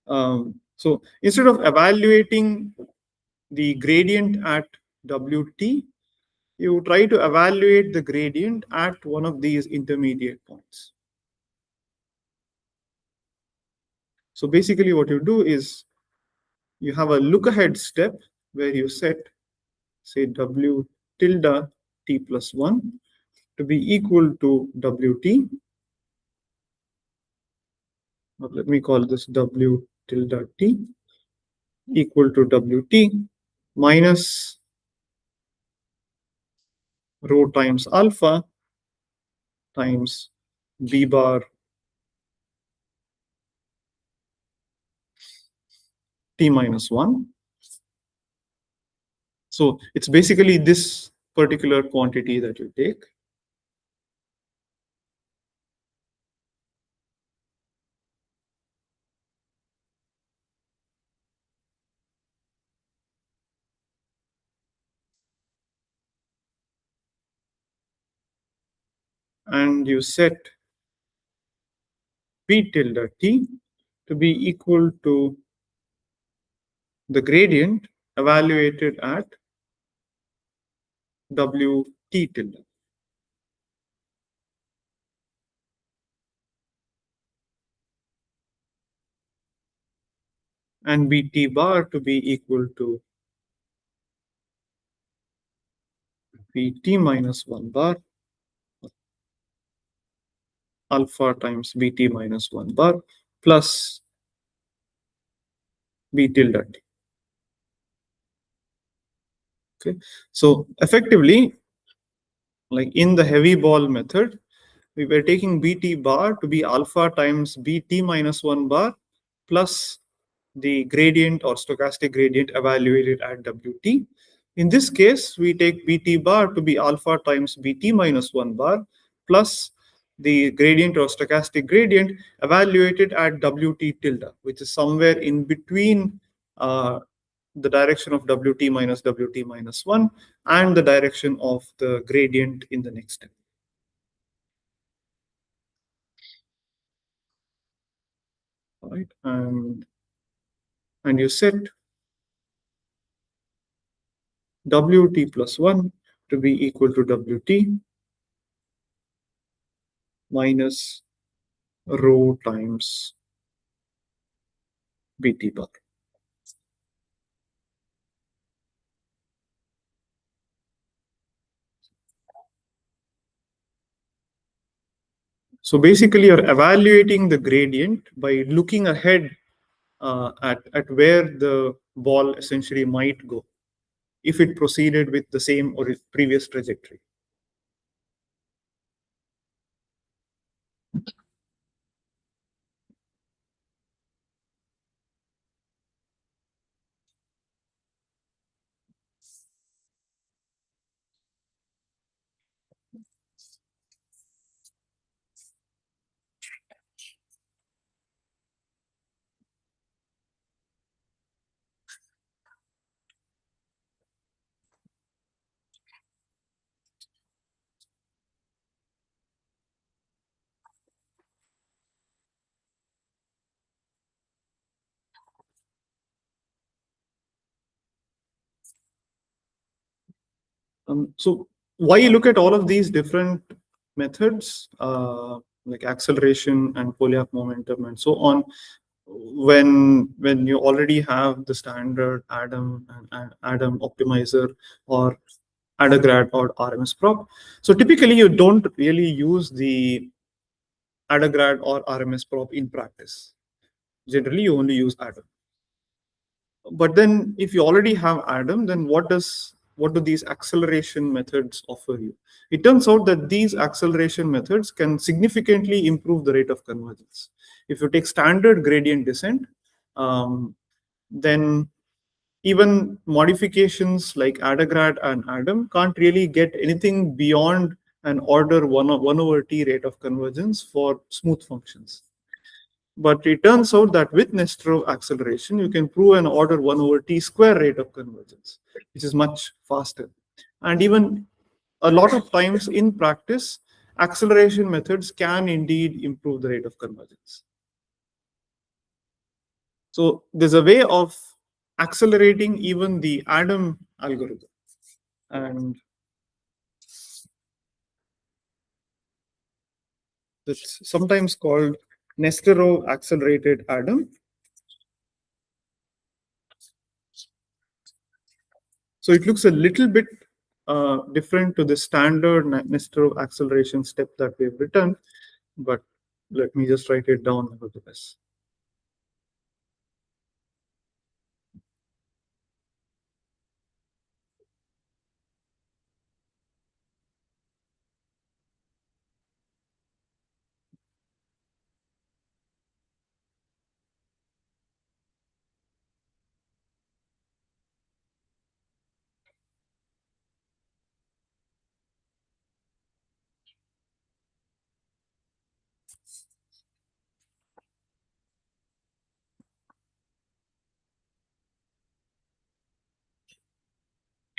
so instead of evaluating the gradient at Wt, you try to evaluate the gradient at one of these intermediate points. So basically what you do is you have a look ahead step where you set, say, W tilde t plus 1 to be equal to Wt, or let me call this W tilde t equal to Wt minus rho times alpha times b bar t minus 1. So it's basically this particular quantity that you take. and you set p tilde t to be equal to the gradient evaluated at w t tilde. And bt bar to be equal to bt minus 1 bar alpha times bt minus 1 bar plus b tilde t. Okay, so effectively, like in the heavy ball method, we were taking bt bar to be alpha times bt minus 1 bar plus the gradient or stochastic gradient evaluated at wt. In this case, we take bt bar to be alpha times bt minus 1 bar plus the gradient or stochastic gradient evaluated at wt tilde, which is somewhere in between the direction of wt minus 1 and the direction of the gradient in the next step. All right, and you set wt plus 1 to be equal to wt minus rho times bt bar. So basically, you're evaluating the gradient by looking ahead at where the ball essentially might go if it proceeded with the same or previous trajectory. So why you look at all of these different methods, like acceleration and Poilievre momentum and so on, when you already have the standard and Adam optimizer or Adagrad or RMS prop. So typically you don't really use the Adagrad or RMS prop in practice. Generally, you only use Adam. But then if you already have Adam, then what do these acceleration methods offer you? It turns out that these acceleration methods can significantly improve the rate of convergence. If you take standard gradient descent, then even modifications like Adagrad and Adam can't really get anything beyond an order 1 over t rate of convergence for smooth functions. But it turns out that with Nesterov acceleration, you can prove an order 1 over t square rate of convergence, which is much faster. And even a lot of times in practice, acceleration methods can indeed improve the rate of convergence. So there's a way of accelerating even the Adam algorithm. And that's sometimes called Nesterov accelerated Adam. So it looks a little bit different to the standard Nesterov acceleration step that we've written, but let me just write it down nevertheless.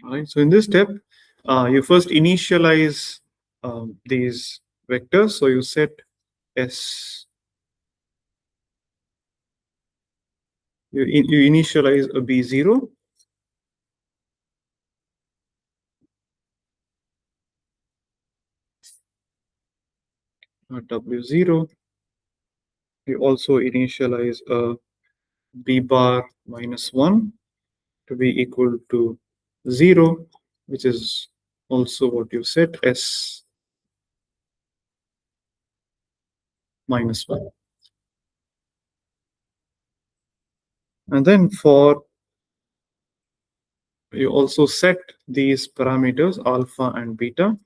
All right. So in this step, you first initialize these vectors. So you set S, you initialize a B0, a W0. You also initialize a B bar minus 1 to be equal to 0, which is also what you set, S minus 1. And then you also set these parameters alpha and beta.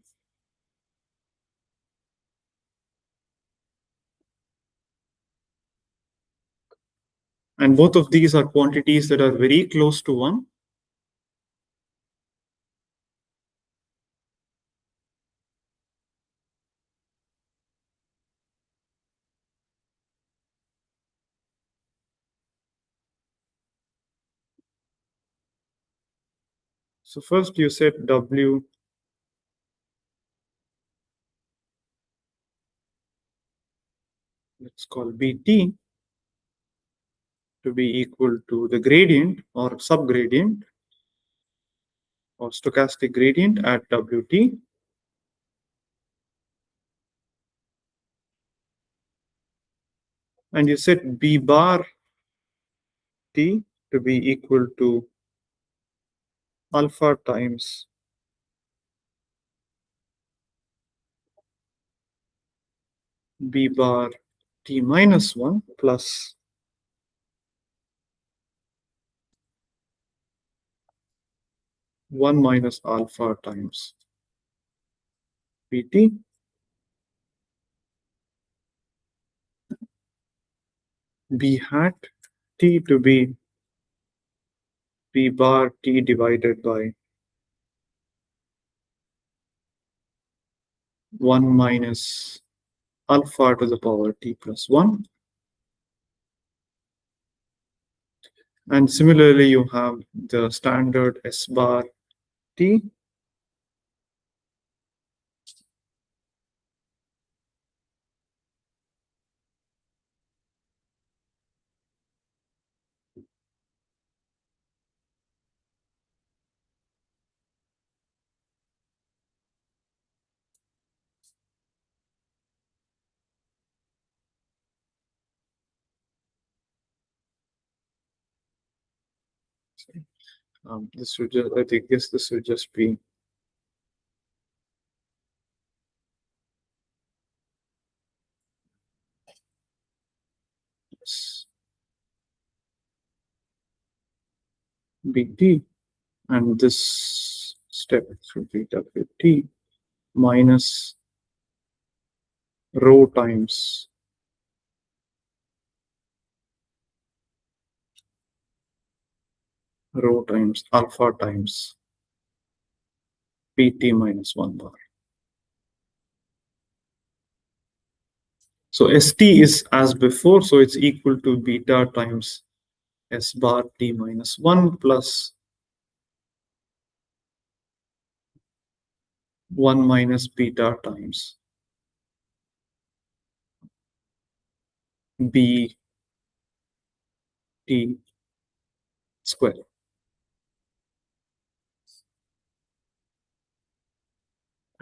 And both of these are quantities that are very close to 1. So first you set W, let's call BT, to be equal to the gradient or subgradient or stochastic gradient at WT. And you set B bar T to be equal to alpha times B bar T minus 1 plus 1 minus alpha times BT. B hat T to be B bar T divided by 1 minus alpha to the power T plus 1. And similarly, you have the standard S bar T this should just, I think, guess this should just be BT, and this step should be WT minus rho times alpha times PT minus 1 bar. So ST is as before, so it's equal to beta times S bar T minus 1 plus 1 minus beta times B T square.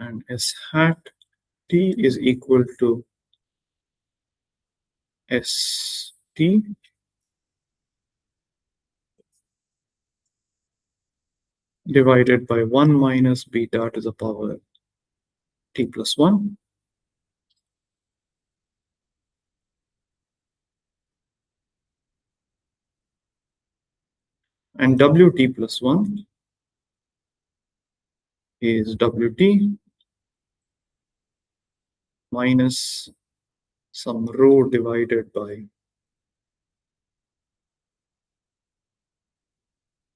And S hat T is equal to ST divided by 1 minus beta to the power T plus 1. And WT plus 1 is WT minus some rho divided by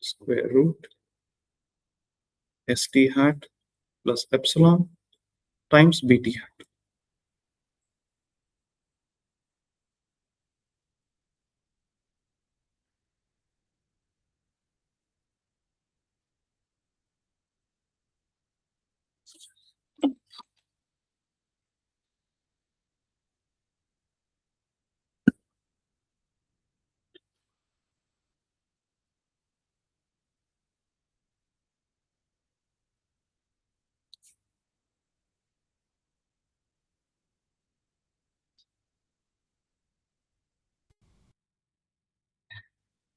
square root ST hat plus epsilon times BT hat.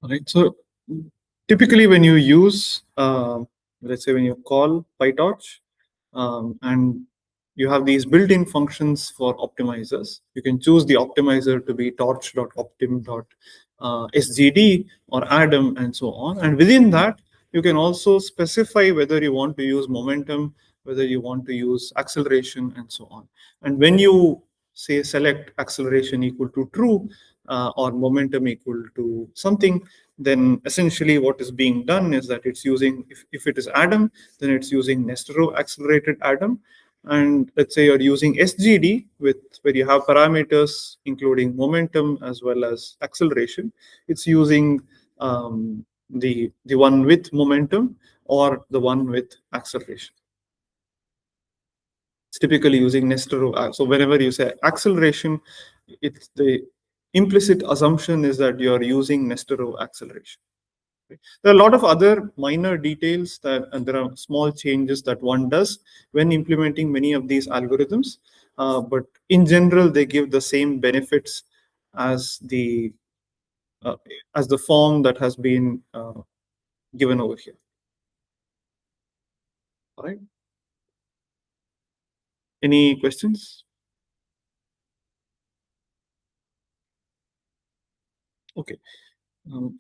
Right. So typically, when you use, let's say, when you call PyTorch, and you have these built-in functions for optimizers. You can choose the optimizer to be torch.optim.sgd or Atom and so on. And within that, you can also specify whether you want to use momentum, whether you want to use acceleration, and so on. And when you say select acceleration equal to true, or momentum equal to something, then essentially what is being done is that it's using, if it is Atom, then it's using Nesterov accelerated Atom. And let's say you're using SGD, with where you have parameters including momentum as well as acceleration. It's using the one with momentum or the one with acceleration. It's typically using Nesterov. So whenever you say acceleration, it's the implicit assumption is that you're using Nesterov acceleration. There are a lot of other minor details and there are small changes that one does when implementing many of these algorithms. But in general, they give the same benefits as the uh, as the form that has been given over here. All right. Any questions? Okay.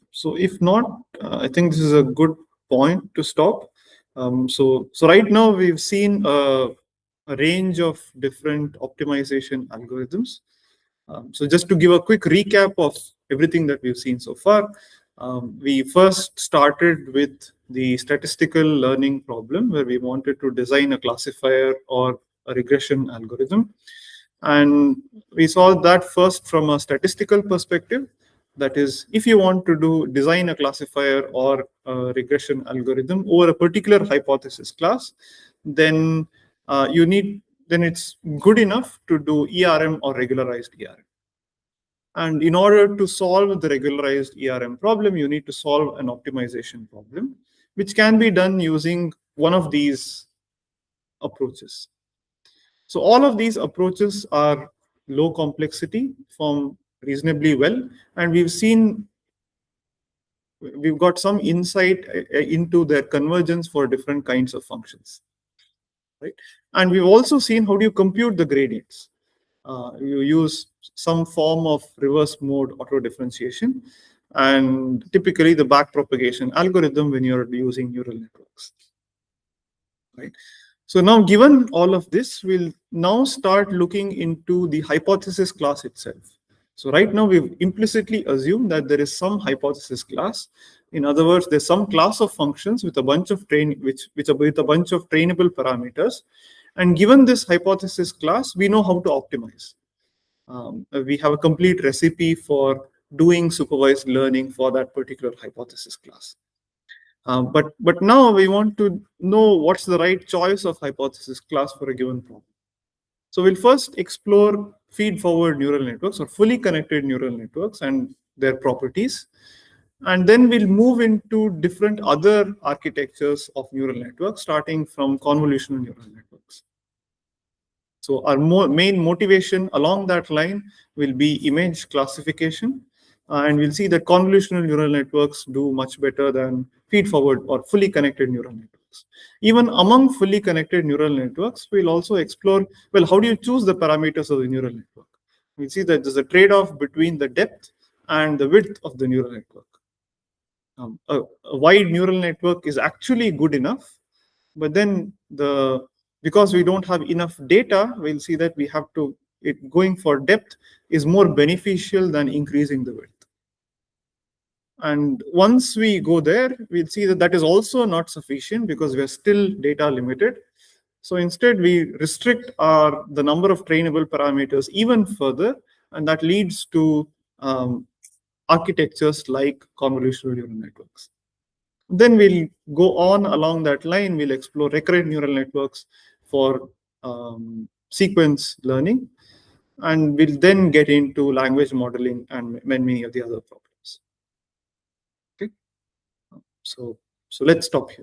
So if not, I think this is a good point to stop. So right now we've seen a range of different optimization algorithms. So just to give a quick recap of everything that we've seen so far, we first started with the statistical learning problem where we wanted to design a classifier or a regression algorithm. And we saw that first from a statistical perspective. That is, if you want to design a classifier or a regression algorithm over a particular hypothesis class, then then it's good enough to do ERM or regularized ERM. And in order to solve the regularized ERM problem, you need to solve an optimization problem, which can be done using one of these approaches. So all of these approaches are low complexity, form reasonably well, and we've got some insight into their convergence for different kinds of functions, right? And we've also seen how do you compute the gradients. You use some form of reverse mode auto differentiation, and typically the backpropagation algorithm when you're using neural networks, right? So now, given all of this, we'll now start looking into the hypothesis class itself. So right now, we've implicitly assumed that there is some hypothesis class. In other words, there's some class of functions with a bunch of which are with a bunch of trainable parameters. And given this hypothesis class, we know how to optimize. We have a complete recipe for doing supervised learning for that particular hypothesis class. But now we want to know what's the right choice of hypothesis class for a given problem. So we'll first explore feed-forward neural networks or fully connected neural networks and their properties. And then we'll move into different other architectures of neural networks, starting from convolutional neural networks. So our main motivation along that line will be image classification. And we'll see that convolutional neural networks do much better than feed-forward or fully connected neural networks. Even among fully connected neural networks, we'll also explore, well, how do you choose the parameters of the neural network? We'll see that there's a trade-off between the depth and the width of the neural network. A wide neural network is actually good enough, but then because we don't have enough data, we'll see that we have to going for depth is more beneficial than increasing the width. And once we go there, we'll see that that is also not sufficient because we are still data limited. So instead, we restrict the number of trainable parameters even further, and that leads to architectures like convolutional neural networks. Then we'll go on along that line. We'll explore recurrent neural networks for sequence learning, and we'll then get into language modeling and many of the other problems. Okay, so let's stop here.